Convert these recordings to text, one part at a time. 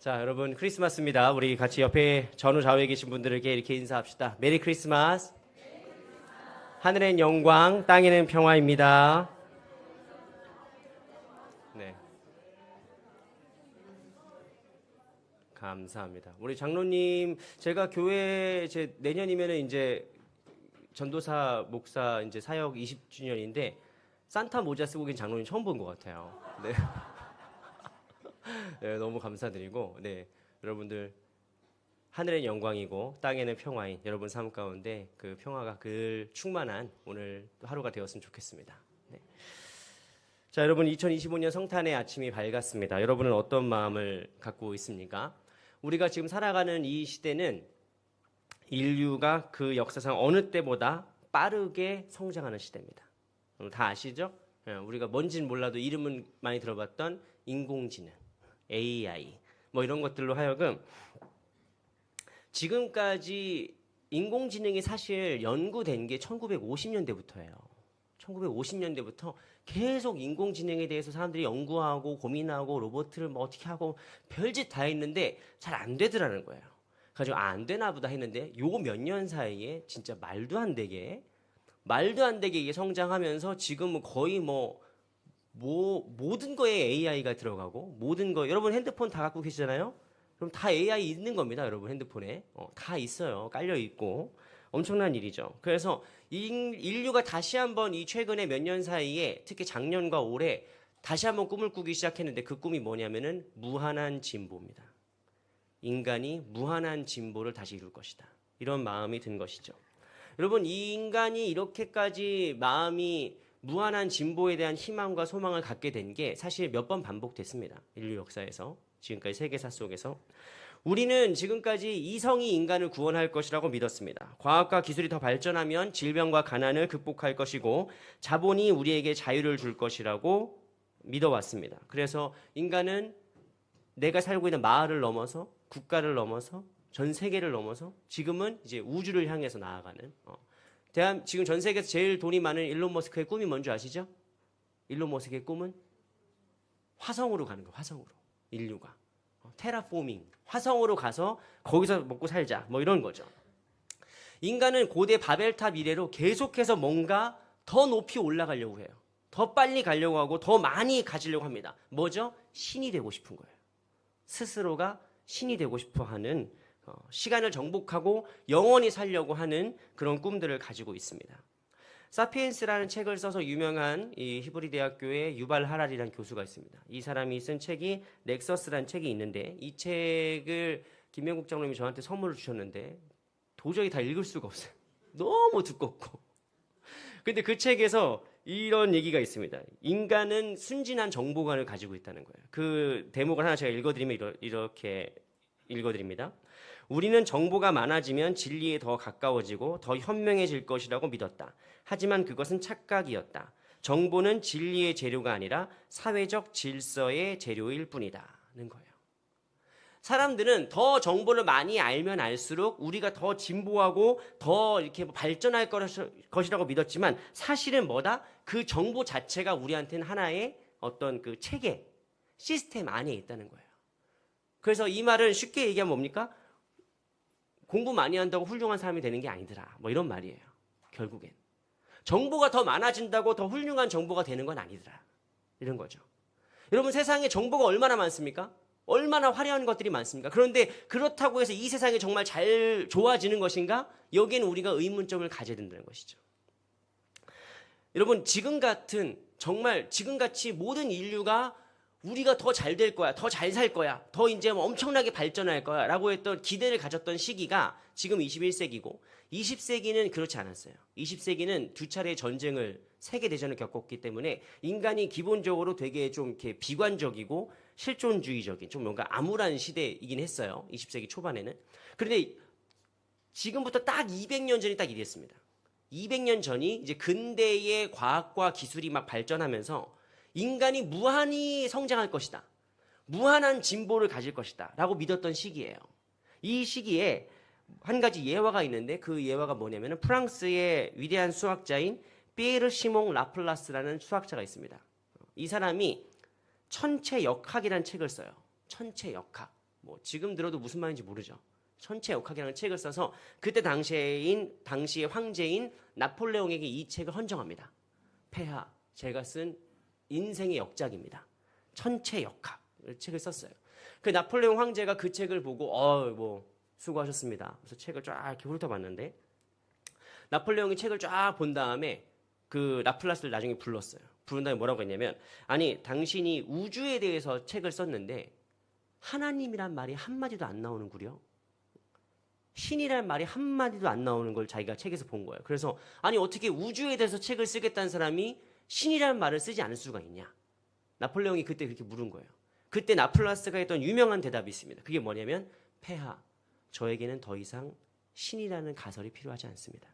자, 여러분 크리스마스입니다. 우리 같이 옆에 전후 좌우에 계신 분들에게 이렇게 인사합시다. 메리 크리스마스. 하늘엔 영광, 땅에는 평화입니다. 네. 감사합니다. 우리 장로님, 제가 교회 내년이면은 이제 전도사 목사 이제 사역 20주년인데 산타 모자 쓰고 계신 장로님 처음 본 것 같아요. 네. 네, 너무 감사드리고, 네, 여러분들 하늘엔 영광이고 땅에는 평화인 여러분 삶 가운데 그 평화가 늘 충만한 오늘 하루가 되었으면 좋겠습니다. 네. 자, 여러분 2025년 성탄의 아침이 밝았습니다. 여러분은 어떤 마음을 갖고 있습니까? 우리가 지금 살아가는 이 시대는 인류가 그 역사상 어느 때보다 빠르게 성장하는 시대입니다. 다 아시죠? 우리가 뭔지는 몰라도 이름은 많이 들어봤던 인공지능, AI 뭐 이런 것들로 하여금 지금까지 인공지능이 사실 연구된 게 1950년대부터예요. 1950년대부터 계속 인공지능에 대해서 사람들이 연구하고 고민하고 로봇을 뭐 어떻게 하고 별짓 다 했는데 잘 안 되더라는 거예요. 그래서 안 되나 보다 했는데 요 몇 년 사이에 진짜 말도 안 되게 이게 성장하면서 지금은 거의 모든 거에 AI가 들어가고 모든 거 여러분 핸드폰 다 갖고 계시잖아요. 그럼 다 AI 있는 겁니다, 여러분 핸드폰에 다 있어요. 깔려 있고 엄청난 일이죠. 그래서 인류가 다시 한번 이 최근에 몇 년 사이에 특히 작년과 올해 다시 한번 꿈을 꾸기 시작했는데 그 꿈이 뭐냐면은 무한한 진보입니다. 인간이 무한한 진보를 다시 이룰 것이다. 이런 마음이 든 것이죠. 여러분 이 인간이 이렇게까지 마음이 무한한 진보에 대한 희망과 소망을 갖게 된 게 사실 몇 번 반복됐습니다. 인류 역사에서 지금까지 세계사 속에서 우리는 지금까지 이성이 인간을 구원할 것이라고 믿었습니다. 과학과 기술이 더 발전하면 질병과 가난을 극복할 것이고 자본이 우리에게 자유를 줄 것이라고 믿어왔습니다. 그래서 인간은 내가 살고 있는 마을을 넘어서 국가를 넘어서 전 세계를 넘어서 지금은 이제 우주를 향해서 나아가는 지금 전 세계에서 제일 돈이 많은 일론 머스크의 꿈이 뭔지 아시죠? 일론 머스크의 꿈은 화성으로 가는 거예요. 화성으로. 인류가. 테라포밍. 화성으로 가서 거기서 먹고 살자. 뭐 이런 거죠. 인간은 고대 바벨탑 이래로 계속해서 뭔가 더 높이 올라가려고 해요. 더 빨리 가려고 하고 더 많이 가지려고 합니다. 뭐죠? 신이 되고 싶은 거예요. 스스로가 신이 되고 싶어 하는 시간을 정복하고 영원히 살려고 하는 그런 꿈들을 가지고 있습니다. 사피엔스라는 책을 써서 유명한 이 히브리 대학교의 유발 하라리라는 교수가 있습니다. 이 사람이 쓴 책이 넥서스라는 책이 있는데 이 책을 김명국 장로님이 저한테 선물을 주셨는데 도저히 다 읽을 수가 없어요. 너무 두껍고. 근데 그 책에서 이런 얘기가 있습니다. 인간은 순진한 정보관을 가지고 있다는 거예요. 그 대목을 하나 제가 읽어드리면 이렇게 읽어드립니다. 우리는 정보가 많아지면 진리에 더 가까워지고 더 현명해질 것이라고 믿었다. 하지만 그것은 착각이었다. 정보는 진리의 재료가 아니라 사회적 질서의 재료일 뿐이다는 거예요. 사람들은 더 정보를 많이 알면 알수록 우리가 더 진보하고 더 이렇게 발전할 것이라고 믿었지만 사실은 뭐다? 그 정보 자체가 우리한테는 하나의 어떤 그 체계, 시스템 안에 있다는 거예요. 그래서 이 말은 쉽게 얘기하면 뭡니까? 공부 많이 한다고 훌륭한 사람이 되는 게 아니더라. 뭐 이런 말이에요. 결국엔. 정보가 더 많아진다고 더 훌륭한 정보가 되는 건 아니더라. 이런 거죠. 여러분 세상에 정보가 얼마나 많습니까? 얼마나 화려한 것들이 많습니까? 그런데 그렇다고 해서 이 세상이 정말 잘 좋아지는 것인가? 여기에는 우리가 의문점을 가져야 된다는 것이죠. 여러분 지금같이 모든 인류가 우리가 더 잘 될 거야, 더 잘 살 거야, 더 이제 엄청나게 발전할 거야 라고 했던 기대를 가졌던 시기가 지금 21세기고 20세기는 그렇지 않았어요. 20세기는 두 차례의 전쟁을 세계대전을 겪었기 때문에 인간이 기본적으로 되게 좀 이렇게 비관적이고 실존주의적인 좀 뭔가 암울한 시대이긴 했어요. 20세기 초반에는. 그런데 지금부터 딱 200년 전이 딱 이랬습니다. 200년 전이 이제 근대의 과학과 기술이 막 발전하면서 인간이 무한히 성장할 것이다. 무한한 진보를 가질 것이다. 라고 믿었던 시기예요. 이 시기에 한 가지 예화가 있는데 그 예화가 뭐냐면 프랑스의 위대한 수학자인 피에르 시몽 라플라스라는 수학자가 있습니다. 이 사람이 천체역학이라는 책을 써요. 천체역학. 뭐 지금 들어도 무슨 말인지 모르죠. 천체역학이라는 책을 써서 그때 당시의 황제인 나폴레옹에게 이 책을 헌정합니다. 폐하, 제가 쓴 인생의 역작입니다. 천체역학 책을 썼어요. 그 나폴레옹 황제가 그 책을 보고 뭐 수고하셨습니다. 그래서 책을 쫙 이렇게 훑어봤는데 나폴레옹이 책을 쫙 본 다음에 그 라플라스를 나중에 불렀어요. 부른 다음에 뭐라고 했냐면, 아니 당신이 우주에 대해서 책을 썼는데 하나님이란 말이 한마디도 안 나오는구려. 신이란 말이 한마디도 안 나오는 걸 자기가 책에서 본 거예요. 그래서 아니 어떻게 우주에 대해서 책을 쓰겠다는 사람이 신이란 말을 쓰지 않을 수가 있냐. 나폴레옹이 그때 그렇게 물은 거예요. 그때 나플라스가 했던 유명한 대답이 있습니다. 그게 뭐냐면, 폐하, 저에게는 더 이상 신이라는 가설이 필요하지 않습니다.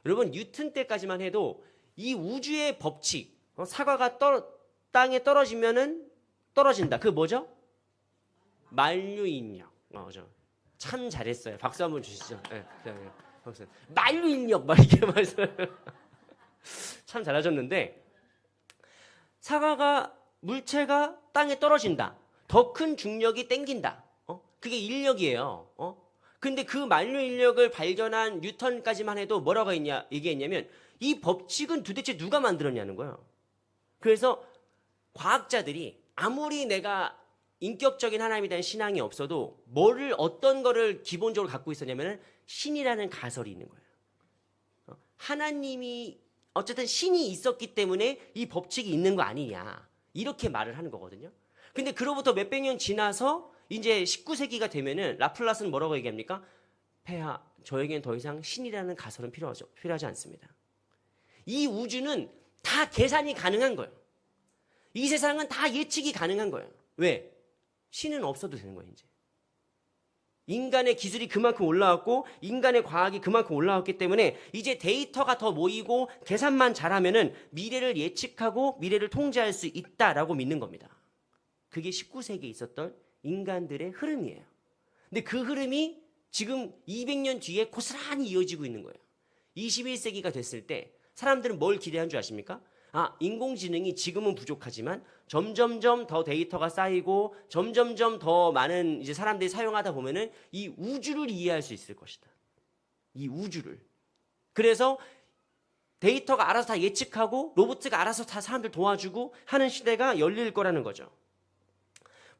여러분, 뉴턴 때까지만 해도 이 우주의 법칙, 사과가 땅에 떨어지면은 떨어진다. 그게 뭐죠? 만류인력. 참 잘했어요. 박수 한번 주시죠. 네, 박수. 만류인력 막 이렇게 말했어요. 참 잘하셨는데, 사과가 물체가 땅에 떨어진다. 더 큰 중력이 땡긴다. 그게 인력이에요. 근데 그 만류 인력을 발견한 뉴턴까지만 해도 뭐라고 얘기했냐면, 이 법칙은 도대체 누가 만들었냐는 거예요. 그래서 과학자들이 아무리 내가 인격적인 하나님에 대한 신앙이 없어도 어떤 거를 기본적으로 갖고 있었냐면 신이라는 가설이 있는 거예요. 하나님이 어쨌든 신이 있었기 때문에 이 법칙이 있는 거 아니냐, 이렇게 말을 하는 거거든요. 근데 그로부터 몇백 년 지나서 이제 19세기가 되면은 라플라스는 뭐라고 얘기합니까? 폐하, 저에겐 더 이상 신이라는 가설은 필요하지 않습니다. 이 우주는 다 계산이 가능한 거예요. 이 세상은 다 예측이 가능한 거예요. 왜? 신은 없어도 되는 거예요, 이제. 인간의 기술이 그만큼 올라왔고 인간의 과학이 그만큼 올라왔기 때문에 이제 데이터가 더 모이고 계산만 잘하면은 미래를 예측하고 미래를 통제할 수 있다라고 믿는 겁니다. 그게 19세기에 있었던 인간들의 흐름이에요. 근데 그 흐름이 지금 200년 뒤에 고스란히 이어지고 있는 거예요. 21세기가 됐을 때 사람들은 뭘 기대한 줄 아십니까? 인공지능이 지금은 부족하지만 점점점 더 데이터가 쌓이고 점점점 더 많은 이제 사람들이 사용하다 보면은 이 우주를 이해할 수 있을 것이다. 이 우주를. 그래서 데이터가 알아서 다 예측하고 로봇가 알아서 다 사람들 도와주고 하는 시대가 열릴 거라는 거죠.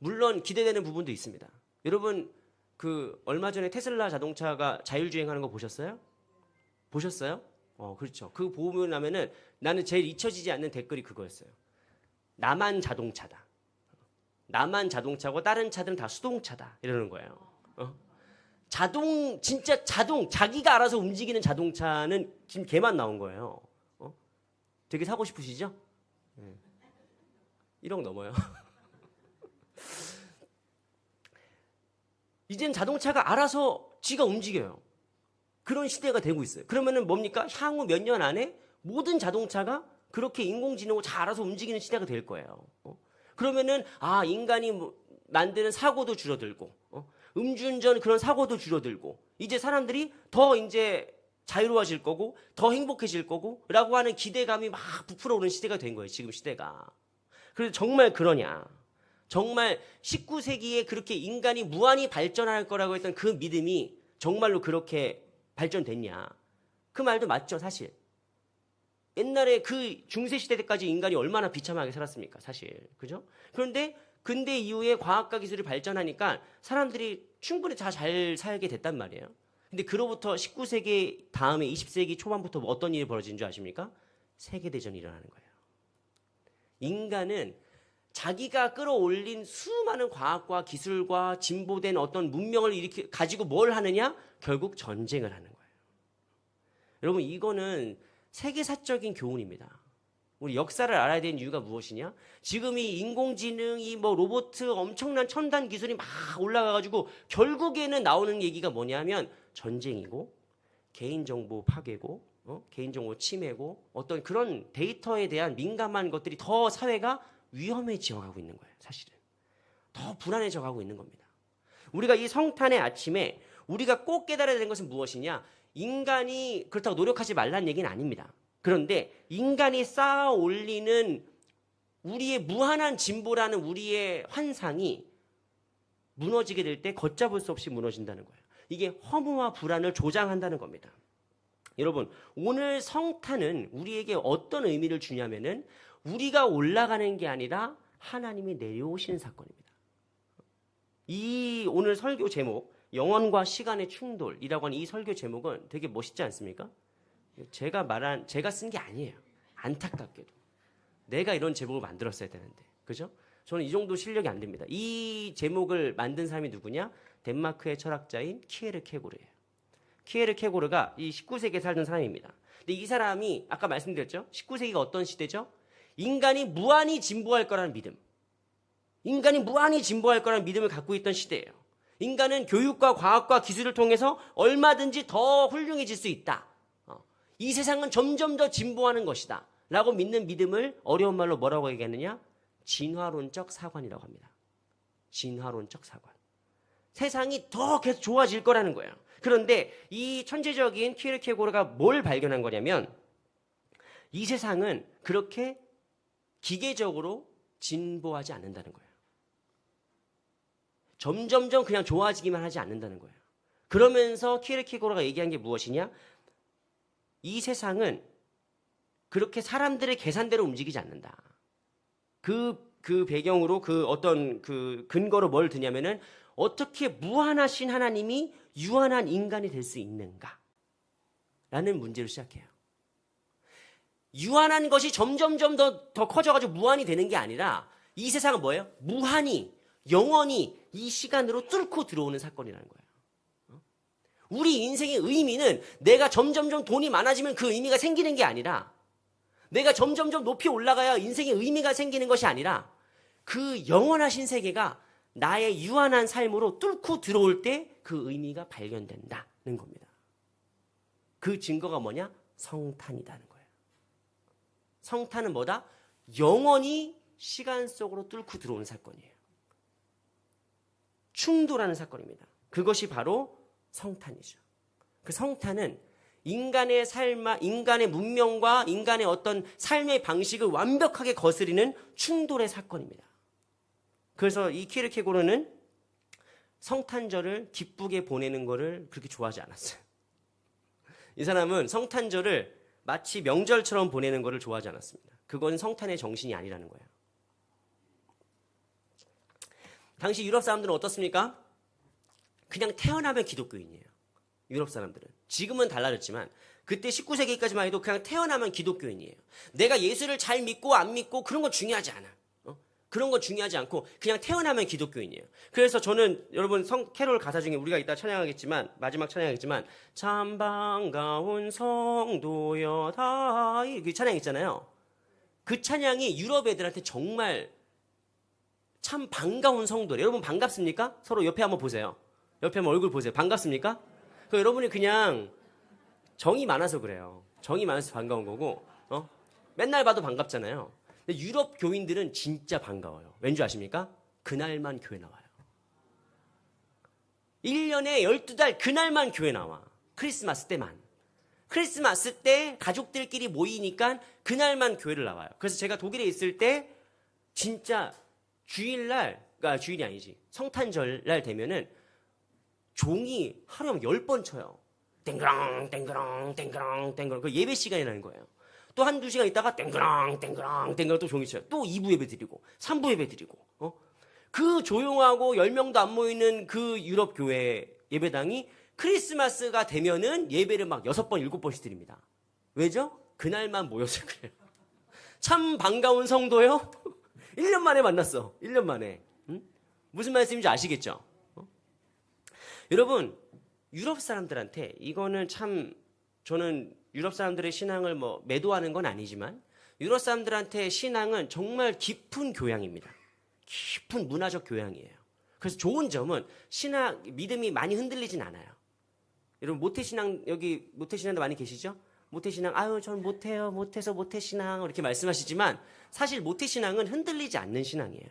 물론 기대되는 부분도 있습니다. 여러분, 얼마 전에 테슬라 자동차가 자율주행하는 거 보셨어요? 보셨어요? 그렇죠. 그거 보고 나면은 나는 제일 잊혀지지 않는 댓글이 그거였어요. 나만 자동차다. 나만 자동차고 다른 차들은 다 수동차다. 이러는 거예요. 진짜 자기가 알아서 움직이는 자동차는 지금 걔만 나온 거예요. 되게 사고 싶으시죠? 1억 넘어요. 이젠 자동차가 알아서 지가 움직여요. 그런 시대가 되고 있어요. 그러면은 뭡니까? 향후 몇 년 안에 모든 자동차가 그렇게 인공지능으로 잘 알아서 움직이는 시대가 될 거예요. 그러면은 인간이 만드는 사고도 줄어들고 음주운전 그런 사고도 줄어들고 이제 사람들이 더 이제 자유로워질 거고 더 행복해질 거고 라고 하는 기대감이 막 부풀어 오는 시대가 된 거예요. 지금 시대가. 그래서 정말 그러냐. 정말 19세기에 그렇게 인간이 무한히 발전할 거라고 했던 그 믿음이 정말로 그렇게 발전됐냐. 그 말도 맞죠, 사실. 옛날에 그 중세시대 때까지 인간이 얼마나 비참하게 살았습니까, 사실. 그죠? 그런데 근대 이후에 과학과 기술이 발전하니까 사람들이 충분히 다 잘 살게 됐단 말이에요. 근데 그로부터 19세기 다음에 20세기 초반부터 어떤 일이 벌어진 줄 아십니까? 세계대전이 일어나는 거예요. 인간은 자기가 끌어올린 수많은 과학과 기술과 진보된 어떤 문명을 이렇게 가지고 뭘 하느냐? 결국 전쟁을 하는 거예요. 여러분, 이거는 세계사적인 교훈입니다. 우리 역사를 알아야 되는 이유가 무엇이냐? 지금 이 인공지능이 로봇 엄청난 첨단 기술이 막 올라가가지고 결국에는 나오는 얘기가 뭐냐면 전쟁이고 개인정보 파괴고 개인정보 침해고 어떤 그런 데이터에 대한 민감한 것들이 더 사회가 위험해져 가고 있는 거예요. 사실은 더 불안해져 가고 있는 겁니다. 우리가 이 성탄의 아침에 우리가 꼭 깨달아야 되는 것은 무엇이냐? 인간이 그렇다고 노력하지 말라는 얘기는 아닙니다. 그런데 인간이 쌓아 올리는 우리의 무한한 진보라는 우리의 환상이 무너지게 될 때 걷잡을 수 없이 무너진다는 거예요. 이게 허무와 불안을 조장한다는 겁니다. 여러분, 오늘 성탄은 우리에게 어떤 의미를 주냐면은 우리가 올라가는 게 아니라 하나님이 내려오시는 사건입니다. 이 오늘 설교 제목, 영혼과 시간의 충돌이라고 하는 이 설교 제목은 되게 멋있지 않습니까? 제가 쓴 게 아니에요. 안타깝게도. 내가 이런 제목을 만들었어야 되는데. 그죠? 저는 이 정도 실력이 안 됩니다. 이 제목을 만든 사람이 누구냐? 덴마크의 철학자인 키에르 케고르예요. 키에르 케고르가 이 19세기에 살던 사람입니다. 근데 이 사람이 아까 말씀드렸죠? 19세기가 어떤 시대죠? 인간이 무한히 진보할 거라는 믿음. 인간이 무한히 진보할 거라는 믿음을 갖고 있던 시대예요. 인간은 교육과 과학과 기술을 통해서 얼마든지 더 훌륭해질 수 있다. 이 세상은 점점 더 진보하는 것이다. 라고 믿는 믿음을 어려운 말로 뭐라고 얘기하느냐? 진화론적 사관이라고 합니다. 진화론적 사관. 세상이 더 계속 좋아질 거라는 거예요. 그런데 이 천재적인 키르케고르가 뭘 발견한 거냐면 이 세상은 그렇게 기계적으로 진보하지 않는다는 거예요. 점점점 그냥 좋아지기만 하지 않는다는 거예요. 그러면서 키르케고르가 얘기한 게 무엇이냐? 이 세상은 그렇게 사람들의 계산대로 움직이지 않는다. 그 배경으로 어떤 근거로 뭘 드냐면은 어떻게 무한하신 하나님이 유한한 인간이 될 수 있는가? 라는 문제를 시작해요. 유한한 것이 점점점 더 커져가지고 무한이 되는 게 아니라 이 세상은 뭐예요? 무한히, 영원히 이 시간으로 뚫고 들어오는 사건이라는 거예요. 우리 인생의 의미는 내가 점점점 돈이 많아지면 그 의미가 생기는 게 아니라 내가 점점점 높이 올라가야 인생의 의미가 생기는 것이 아니라 그 영원하신 세계가 나의 유한한 삶으로 뚫고 들어올 때 그 의미가 발견된다는 겁니다. 그 증거가 뭐냐? 성탄이라는 거예요. 성탄은 뭐다? 영원히 시간 속으로 뚫고 들어오는 사건이에요. 충돌하는 사건입니다. 그것이 바로 성탄이죠. 그 성탄은 인간의 인간의 문명과 인간의 어떤 삶의 방식을 완벽하게 거스리는 충돌의 사건입니다. 그래서 이 키르케고르는 성탄절을 기쁘게 보내는 것을 그렇게 좋아하지 않았어요. 이 사람은 성탄절을 마치 명절처럼 보내는 것을 좋아하지 않았습니다. 그건 성탄의 정신이 아니라는 거예요. 당시 유럽 사람들은 어떻습니까? 그냥 태어나면 기독교인이에요. 유럽 사람들은. 지금은 달라졌지만 그때 19세기까지만 해도 그냥 태어나면 기독교인이에요. 내가 예수를 잘 믿고 안 믿고 그런 건 중요하지 않아. 그런 건 중요하지 않고 그냥 태어나면 기독교인이에요. 그래서 저는 여러분 캐롤 가사 중에 우리가 이따 찬양하겠지만 마지막 찬양하겠지만 참 반가운 성도여 다 이렇게 찬양 있잖아요. 그 찬양이 유럽 애들한테 정말 참 반가운 성도래. 여러분 반갑습니까? 서로 옆에 한번 보세요. 옆에 한번 얼굴 보세요. 반갑습니까? 여러분이 그냥 정이 많아서 그래요. 정이 많아서 반가운 거고 맨날 봐도 반갑잖아요. 근데 유럽 교인들은 진짜 반가워요. 왠지 아십니까? 그날만 교회 나와요. 1년에 12달 그날만 교회 나와. 크리스마스 때만. 크리스마스 때 가족들끼리 모이니까 그날만 교회를 나와요. 그래서 제가 독일에 있을 때 진짜 주일날, 그러니까 주일이 아니지. 성탄절날 되면은 종이 하루에 10번 쳐요. 땡그랑 땡그랑 땡그랑 땡그랑. 그 예배 시간이라는 거예요. 또 한두 시간 있다가 땡그랑 땡그랑 땡그랑 또 종이 쳐요. 또 2부 예배 드리고 3부 예배 드리고 그 조용하고 10명도 안 모이는 그 유럽 교회 예배당이 크리스마스가 되면은 예배를 막 6번 7번씩 드립니다. 왜죠? 그날만 모여서 그래요. 참 반가운 성도요? 1년 만에 만났어. 1년 만에. 무슨 말씀인지 아시겠죠? 여러분, 유럽 사람들한테 이거는 참 저는 유럽 사람들의 신앙을 매도하는 건 아니지만 유럽 사람들한테 신앙은 정말 깊은 교양입니다. 깊은 문화적 교양이에요. 그래서 좋은 점은 믿음이 많이 흔들리진 않아요. 여러분 모태신앙 여기 모태신앙도 많이 계시죠? 모태신앙 아유 저는 못해요. 못해서 모태신앙 이렇게 말씀하시지만 사실 모태신앙은 흔들리지 않는 신앙이에요.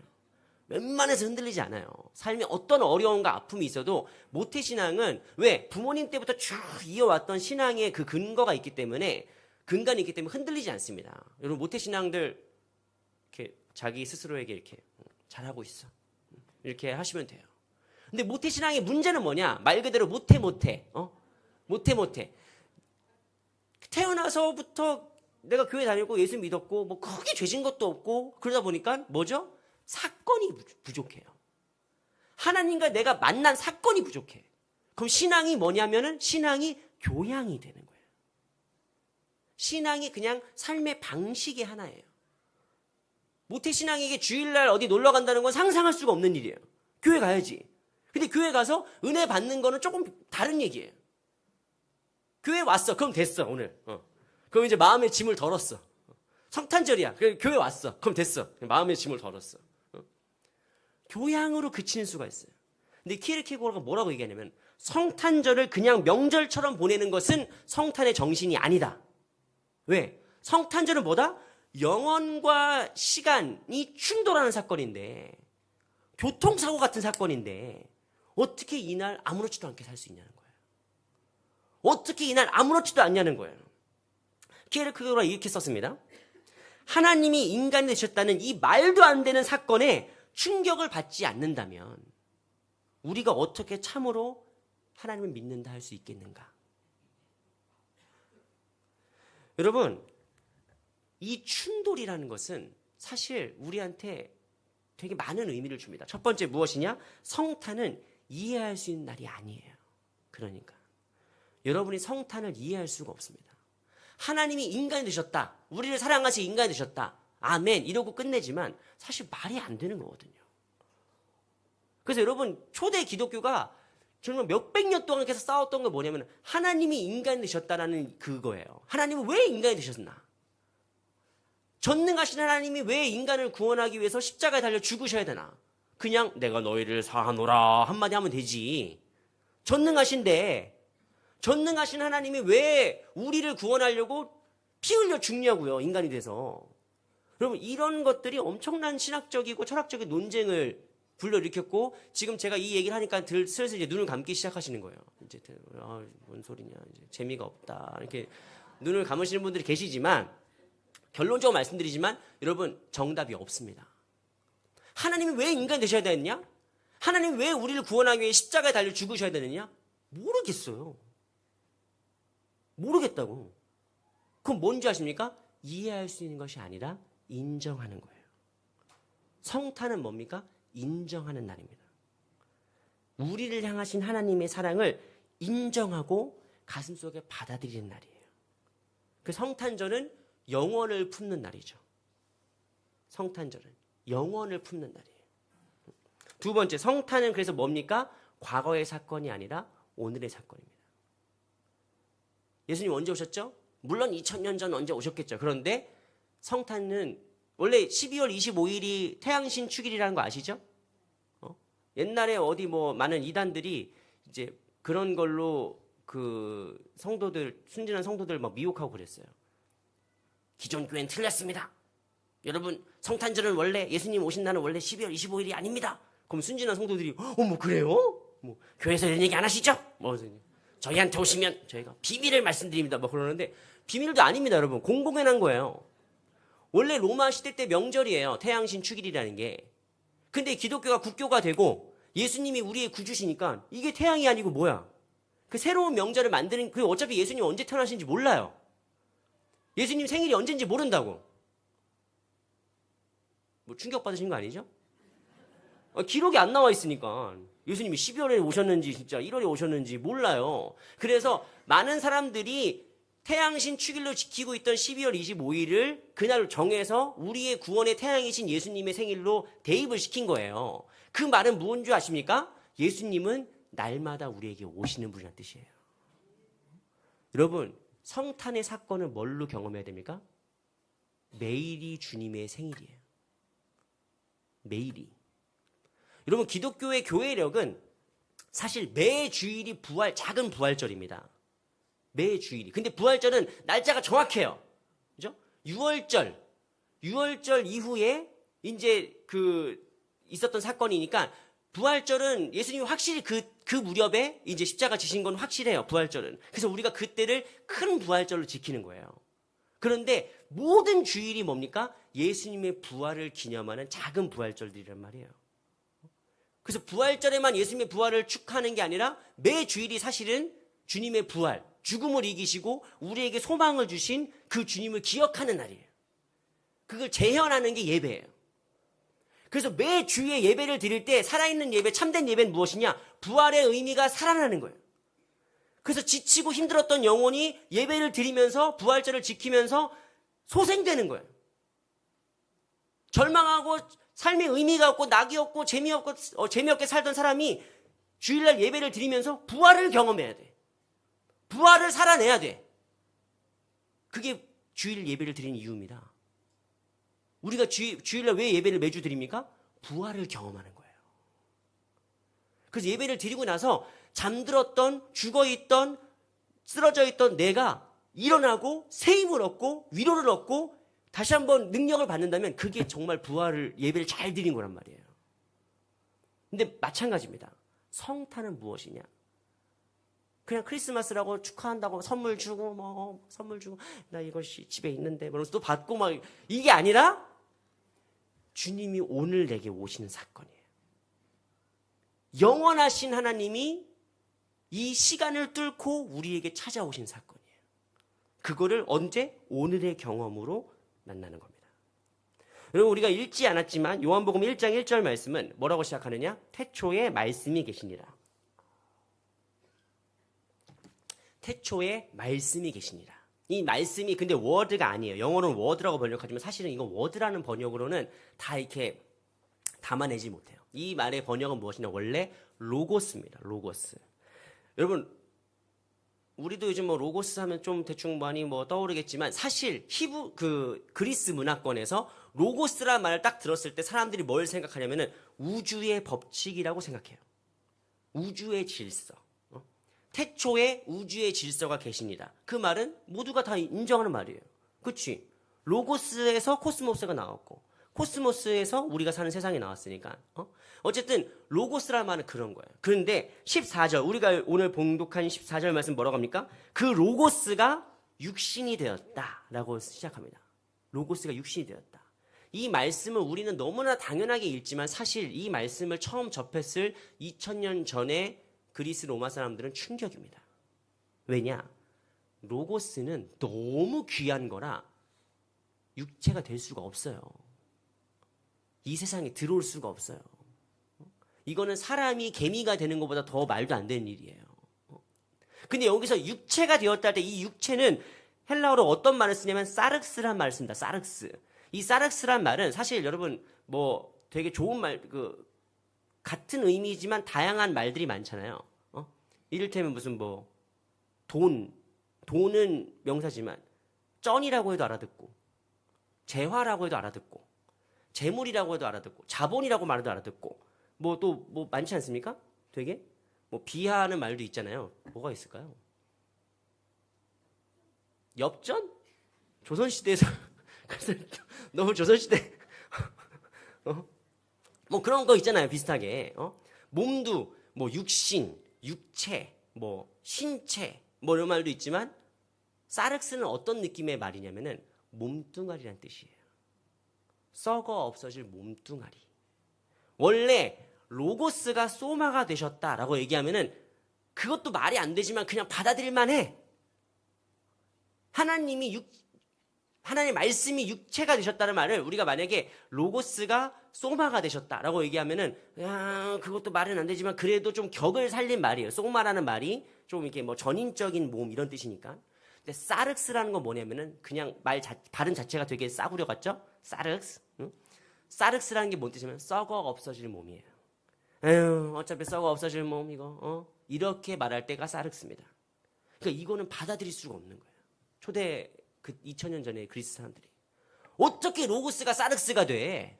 웬만해서 흔들리지 않아요. 삶에 어떤 어려움과 아픔이 있어도 모태신앙은 왜? 부모님 때부터 쭉 이어왔던 신앙의 그 근거가 있기 때문에 근간이 있기 때문에 흔들리지 않습니다. 여러분 모태신앙들 이렇게 자기 스스로에게 이렇게 잘하고 있어. 이렇게 하시면 돼요. 근데 모태신앙의 문제는 뭐냐? 말 그대로 못해. 못해. 태어나서부터 내가 교회 다니고 예수 믿었고 뭐 크게 죄진 것도 없고 그러다 보니까 뭐죠? 사건이 부족해요. 하나님과 내가 만난 사건이 부족해. 그럼 신앙이 뭐냐면은 신앙이 교양이 되는 거예요. 신앙이 그냥 삶의 방식의 하나예요. 모태신앙에게 주일날 어디 놀러 간다는 건 상상할 수가 없는 일이에요. 교회 가야지. 근데 교회 가서 은혜 받는 거는 조금 다른 얘기예요. 교회 왔어. 그럼 됐어, 오늘. 그럼 이제 마음의 짐을 덜었어. 성탄절이야. 그래, 교회 왔어. 그럼 됐어. 마음의 짐을 덜었어. 교양으로 그치는 수가 있어요. 근데 키에르케고르가 뭐라고 얘기하냐면 성탄절을 그냥 명절처럼 보내는 것은 성탄의 정신이 아니다. 왜? 성탄절은 뭐다? 영혼과 시간이 충돌하는 사건인데, 교통사고 같은 사건인데 어떻게 이날 아무렇지도 않게 살 수 있냐는 거예요. 어떻게 이날 아무렇지도 않냐는 거예요. 키에르케고르가 이렇게 썼습니다. 하나님이 인간이 되셨다는 이 말도 안 되는 사건에 충격을 받지 않는다면 우리가 어떻게 참으로 하나님을 믿는다 할 수 있겠는가? 여러분, 이 충돌이라는 것은 사실 우리한테 되게 많은 의미를 줍니다. 첫 번째 무엇이냐? 성탄은 이해할 수 있는 날이 아니에요. 그러니까 여러분이 성탄을 이해할 수가 없습니다. 하나님이 인간이 되셨다. 우리를 사랑하시 인간이 되셨다. 아멘 이러고 끝내지만 사실 말이 안 되는 거거든요. 그래서 여러분 초대 기독교가 정말 몇백 년 동안 계속 싸웠던 게 뭐냐면 하나님이 인간이 되셨다라는 그거예요. 하나님은 왜 인간이 되셨나? 전능하신 하나님이 왜 인간을 구원하기 위해서 십자가에 달려 죽으셔야 되나? 그냥 내가 너희를 사하노라 한마디 하면 되지. 전능하신데 전능하신 하나님이 왜 우리를 구원하려고 피 흘려 죽냐고요. 인간이 돼서. 여러분 이런 것들이 엄청난 신학적이고 철학적인 논쟁을 불러일으켰고 지금 제가 이 얘기를 하니까 슬슬 이제 눈을 감기 시작하시는 거예요. 이제 뭔 소리냐, 이제 재미가 없다 이렇게 눈을 감으시는 분들이 계시지만 결론적으로 말씀드리지만 여러분 정답이 없습니다. 하나님이 왜 인간이 되셔야 되느냐? 하나님이 왜 우리를 구원하기 위해 십자가에 달려 죽으셔야 되느냐? 모르겠어요. 모르겠다고. 그럼 뭔지 아십니까? 이해할 수 있는 것이 아니라 인정하는 거예요. 성탄은 뭡니까? 인정하는 날입니다. 우리를 향하신 하나님의 사랑을 인정하고 가슴속에 받아들이는 날이에요. 그 성탄절은 영원을 품는 날이죠. 성탄절은 영원을 품는 날이에요. 두 번째, 성탄은 그래서 뭡니까? 과거의 사건이 아니라 오늘의 사건입니다. 예수님 언제 오셨죠? 물론 2000년 전 언제 오셨겠죠. 그런데 성탄은 원래 12월 25일이 태양신 축일이라는 거 아시죠? 옛날에 어디 뭐 많은 이단들이 이제 그런 걸로 그 성도들, 순진한 성도들 막 미혹하고 그랬어요. 기존 교회는 틀렸습니다. 여러분 성탄절은 원래 예수님 오신 날은 원래 12월 25일이 아닙니다. 그럼 순진한 성도들이 뭐 그래요? 뭐 교회에서 이런 얘기 안 하시죠? 뭐 저희한테 오시면 저희가 비밀을 말씀드립니다. 뭐 그러는데 비밀도 아닙니다, 여러분. 공공연한 거예요. 원래 로마 시대 때 명절이에요. 태양신 축일이라는 게. 근데 기독교가 국교가 되고 예수님이 우리의 구주시니까 이게 태양이 아니고 뭐야? 그 새로운 명절을 만드는 그 어차피 예수님 언제 태어나신지 몰라요. 예수님 생일이 언제인지 모른다고. 뭐 충격 받으신 거 아니죠? 기록이 안 나와 있으니까 예수님이 12월에 오셨는지 진짜 1월에 오셨는지 몰라요. 그래서 많은 사람들이 태양신 축일로 지키고 있던 12월 25일을 그날로 정해서 우리의 구원의 태양이신 예수님의 생일로 대입을 시킨 거예요. 그 말은 무슨 줄 아십니까? 예수님은 날마다 우리에게 오시는 분이라는 뜻이에요. 여러분 성탄의 사건을 뭘로 경험해야 됩니까? 매일이 주님의 생일이에요. 매일이. 여러분 기독교의 교회력은 사실 매 주일이 작은 부활절입니다. 매 주일이. 근데 부활절은 날짜가 정확해요. 그죠? 6월절 이후에 이제 있었던 사건이니까 부활절은 예수님이 확실히 그 무렵에 이제 십자가 지신 건 확실해요. 부활절은. 그래서 우리가 그때를 큰 부활절로 지키는 거예요. 그런데 모든 주일이 뭡니까? 예수님의 부활을 기념하는 작은 부활절들이란 말이에요. 그래서 부활절에만 예수님의 부활을 축하하는 게 아니라 매 주일이 사실은 주님의 부활, 죽음을 이기시고 우리에게 소망을 주신 그 주님을 기억하는 날이에요. 그걸 재현하는 게 예배예요. 그래서 매 주에 예배를 드릴 때 살아있는 예배, 참된 예배는 무엇이냐? 부활의 의미가 살아나는 거예요. 그래서 지치고 힘들었던 영혼이 예배를 드리면서 부활절을 지키면서 소생되는 거예요. 절망하고 삶의 의미가 없고 낙이 없고 재미없게 살던 사람이 주일날 예배를 드리면서 부활을 경험해야 돼. 부활을 살아내야 돼. 그게 주일 예배를 드리는 이유입니다. 우리가 주일날 왜 예배를 매주 드립니까? 부활을 경험하는 거예요. 그래서 예배를 드리고 나서 잠들었던, 죽어있던, 쓰러져 있던 내가 일어나고 새 힘을 얻고 위로를 얻고 다시 한번 능력을 받는다면 그게 정말 부활을 예배를 잘 드린 거란 말이에요. 근데 마찬가지입니다. 성탄은 무엇이냐? 그냥 크리스마스라고 축하한다고 선물 주고 나 이것이 집에 있는데 그러면서 또 받고 막 이게 아니라 주님이 오늘 내게 오시는 사건이에요. 영원하신 하나님이 이 시간을 뚫고 우리에게 찾아오신 사건이에요. 그거를 언제? 오늘의 경험으로 만나는 겁니다. 여러분 우리가 읽지 않았지만 요한복음 1장 1절 말씀은 뭐라고 시작하느냐? 태초에 말씀이 계시니라. 태초에 말씀이 계시니라. 이 말씀이 근데 워드가 아니에요. 영어로는 워드라고 번역하지만 사실은 이거 워드라는 번역으로는 다 이렇게 담아내지 못해요. 이 말의 번역은 무엇이냐? 원래 로고스입니다. 로고스. 여러분 우리도 요즘 뭐 로고스 하면 좀 대충 많이 뭐 떠오르겠지만 사실 그리스 문화권에서 로고스라는 말을 딱 들었을 때 사람들이 뭘 생각하냐면은 우주의 법칙이라고 생각해요. 우주의 질서. 태초에 우주의 질서가 계시니라. 그 말은 모두가 다 인정하는 말이에요. 그렇지? 로고스에서 코스모스가 나왔고 코스모스에서 우리가 사는 세상이 나왔으니까. 어쨌든 로고스라는 말은 그런 거예요. 그런데 14절 우리가 오늘 봉독한 14절 말씀 뭐라고 합니까? 그 로고스가 육신이 되었다라고 시작합니다. 로고스가 육신이 되었다. 이 말씀을 우리는 너무나 당연하게 읽지만 사실 이 말씀을 처음 접했을 2000년 전에 그리스 로마 사람들은 충격입니다. 왜냐? 로고스는 너무 귀한 거라 육체가 될 수가 없어요. 이 세상에 들어올 수가 없어요. 이거는 사람이 개미가 되는 것보다 더 말도 안 되는 일이에요. 근데 여기서 육체가 되었다 할 때 이 육체는 헬라어로 어떤 말을 쓰냐면 사륵스란 말을 씁니다. 사륵스. 이 사륵스란 말은 사실 여러분 뭐 되게 좋은 말, 같은 의미지만 다양한 말들이 많잖아요. 이를테면 무슨 뭐 돈은 명사지만 쩐이라고 해도 알아듣고 재화라고 해도 알아듣고 재물이라고 해도 알아듣고 자본이라고 말해도 알아듣고 뭐 또 뭐 많지 않습니까? 되게 뭐 비하하는 말도 있잖아요. 뭐가 있을까요? 엽전? 조선시대에서 너무 조선시대 뭐 그런 거 있잖아요. 비슷하게 몸도 뭐 육신, 육체, 뭐 신체 뭐 이런 말도 있지만 사륵스는 어떤 느낌의 말이냐면은 몸뚱아리란 뜻이에요. 썩어 없어질 몸뚱아리. 원래 로고스가 소마가 되셨다라고 얘기하면은 그것도 말이 안 되지만 그냥 받아들일만 해. 하나님의 말씀이 육체가 되셨다는 말을 우리가 만약에 로고스가 소마가 되셨다라고 얘기하면은 그것도 말은 안 되지만 그래도 좀 격을 살린 말이에요. 소마라는 말이 좀 이렇게 뭐 전인적인 몸 이런 뜻이니까. 근데 사륵스라는 건 뭐냐면은 그냥 발음 자체가 되게 싸구려 같죠? 사륵스. 응? 사륵스라는 게 뭔 뜻이냐면 썩어 없어질 몸이에요. 에휴, 어차피 썩어 없어질 몸 이거 이렇게 말할 때가 사륵스입니다. 그러니까 이거는 받아들일 수가 없는 거예요. 초대 2000년 전에 그리스 사람들이 어떻게 로고스가 사륵스가 돼?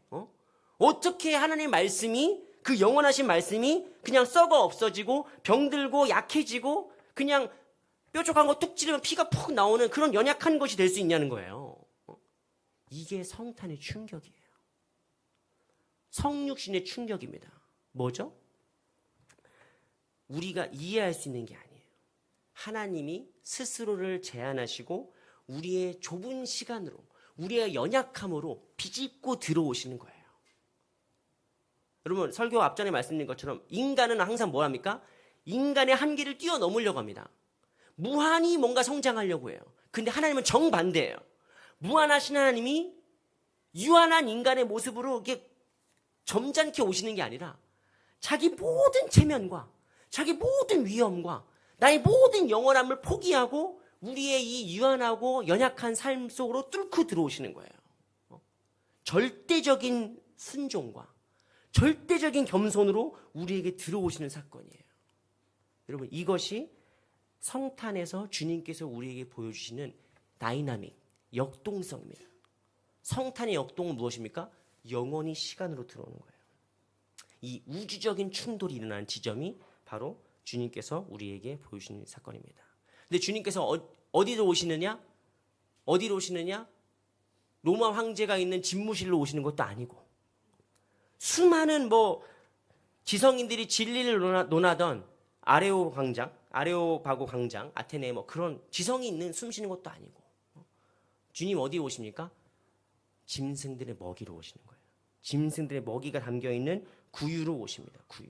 어떻게 하나님의 말씀이 그 영원하신 말씀이 그냥 썩어 없어지고 병들고 약해지고 그냥 뾰족한 거 뚝 찌르면 피가 푹 나오는 그런 연약한 것이 될 수 있냐는 거예요. 이게 성탄의 충격이에요. 성육신의 충격입니다. 뭐죠? 우리가 이해할 수 있는 게 아니에요. 하나님이 스스로를 제한하시고 우리의 좁은 시간으로 우리의 연약함으로 비집고 들어오시는 거예요. 여러분 설교 앞전에 말씀드린 것처럼 인간은 항상 뭐랍니까? 인간의 한계를 뛰어넘으려고 합니다. 무한히 뭔가 성장하려고 해요. 근데 하나님은 정반대예요. 무한하신 하나님이 유한한 인간의 모습으로 이렇게 점잖게 오시는 게 아니라 자기 모든 체면과 자기 모든 위엄과 나의 모든 영원함을 포기하고 우리의 이 유한하고 연약한 삶 속으로 뚫고 들어오시는 거예요. 절대적인 순종과 절대적인 겸손으로 우리에게 들어오시는 사건이에요. 여러분 이것이 성탄에서 주님께서 우리에게 보여주시는 다이나믹, 역동성입니다. 성탄의 역동은 무엇입니까? 영원히 시간으로 들어오는 거예요. 이 우주적인 충돌이 일어나는 지점이 바로 주님께서 우리에게 보여주시는 사건입니다. 근데 주님께서 어디로 오시느냐? 어디로 오시느냐? 로마 황제가 있는 집무실로 오시는 것도 아니고 수많은 지성인들이 진리를 논하던 아레오바고 광장, 아테네 그런 지성이 있는 숨 쉬는 것도 아니고 주님 어디 오십니까? 짐승들의 먹이로 오시는 거예요. 짐승들의 먹이가 담겨 있는 구유로 오십니다. 구유.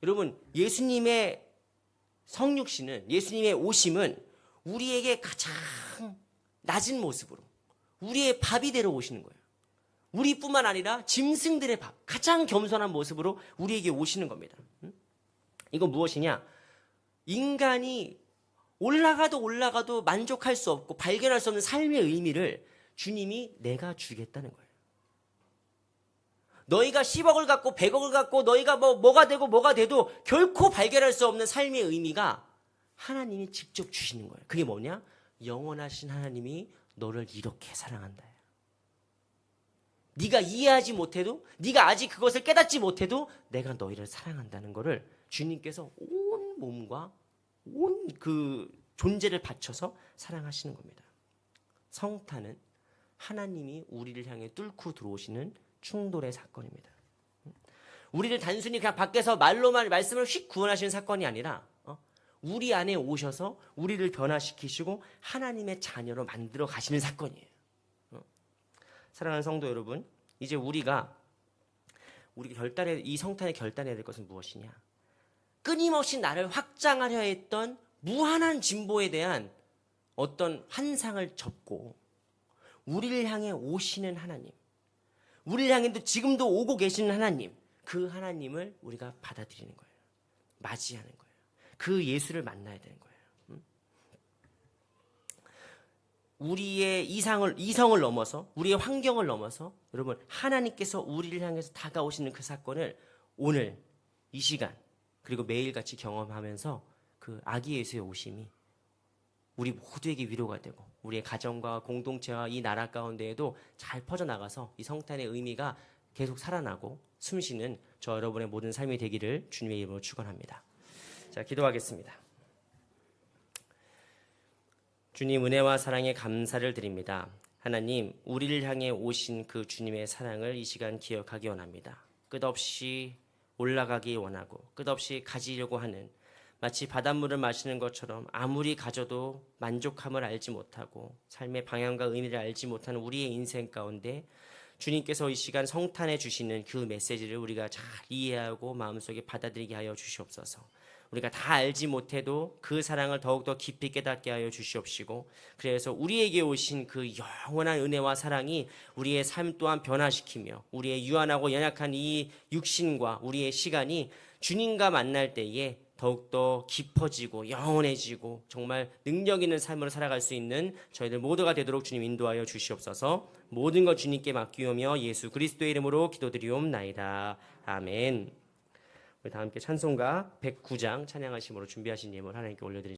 여러분 예수님의 성육신은 예수님의 오심은 우리에게 가장 낮은 모습으로 우리의 밥이 되러 오시는 거예요. 우리뿐만 아니라 짐승들의 밥, 가장 겸손한 모습으로 우리에게 오시는 겁니다. 이건 무엇이냐? 인간이 올라가도 만족할 수 없고 발견할 수 없는 삶의 의미를 주님이 내가 주겠다는 거예요. 너희가 10억을 갖고 100억을 갖고 너희가 뭐가 되고 뭐가 돼도 결코 발견할 수 없는 삶의 의미가 하나님이 직접 주시는 거예요. 그게 뭐냐? 영원하신 하나님이 너를 이렇게 사랑한다. 네가 이해하지 못해도 네가 아직 그것을 깨닫지 못해도 내가 너희를 사랑한다는 것을 주님께서 온 몸과 온 그 존재를 바쳐서 사랑하시는 겁니다. 성탄은 하나님이 우리를 향해 뚫고 들어오시는 충돌의 사건입니다. 우리를 단순히 그냥 밖에서 말로만 말씀을 휙 구원하시는 사건이 아니라 우리 안에 오셔서 우리를 변화시키시고 하나님의 자녀로 만들어 가시는 사건이에요. 사랑하는 성도 여러분, 이제 우리가 이 성탄에 결단해야 될 것은 무엇이냐? 끊임없이 나를 확장하려 했던 무한한 진보에 대한 어떤 환상을 접고 우리를 향해 오시는 하나님, 우리를 향해도 지금도 오고 계시는 하나님, 그 하나님을 우리가 받아들이는 거예요. 맞이하는 거예요. 그 예수를 만나야 되는 거예요. 우리의 이성을 넘어서 우리의 환경을 넘어서 여러분 하나님께서 우리를 향해서 다가오시는 그 사건을 오늘 이 시간 그리고 매일같이 경험하면서 그 아기 예수의 오심이 우리 모두에게 위로가 되고 우리의 가정과 공동체와 이 나라 가운데에도 잘 퍼져나가서 이 성탄의 의미가 계속 살아나고 숨쉬는 저 여러분의 모든 삶이 되기를 주님의 이름으로 축원합니다. 자, 기도하겠습니다. 주님 은혜와 사랑에 감사를 드립니다. 하나님, 우리를 향해 오신 그 주님의 사랑을 이 시간 기억하기 원합니다. 끝없이 올라가기 원하고 끝없이 가지려고 하는 마치 바닷물을 마시는 것처럼 아무리 가져도 만족함을 알지 못하고 삶의 방향과 의미를 알지 못하는 우리의 인생 가운데 주님께서 이 시간 성탄해 주시는 그 메시지를 우리가 잘 이해하고 마음속에 받아들이게 하여 주시옵소서. 우리가 다 알지 못해도 그 사랑을 더욱더 깊이 깨닫게 하여 주시옵시고 그래서 우리에게 오신 그 영원한 은혜와 사랑이 우리의 삶 또한 변화시키며 우리의 유한하고 연약한 이 육신과 우리의 시간이 주님과 만날 때에 더욱더 깊어지고 영원해지고 정말 능력 있는 삶으로 살아갈 수 있는 저희들 모두가 되도록 주님 인도하여 주시옵소서. 모든 것 주님께 맡기오며 예수 그리스도의 이름으로 기도드리옵나이다. 아멘. 우리 다 함께 찬송가 109장 찬양하심으로 준비하신 예물 하나님께 올려드리겠습니다.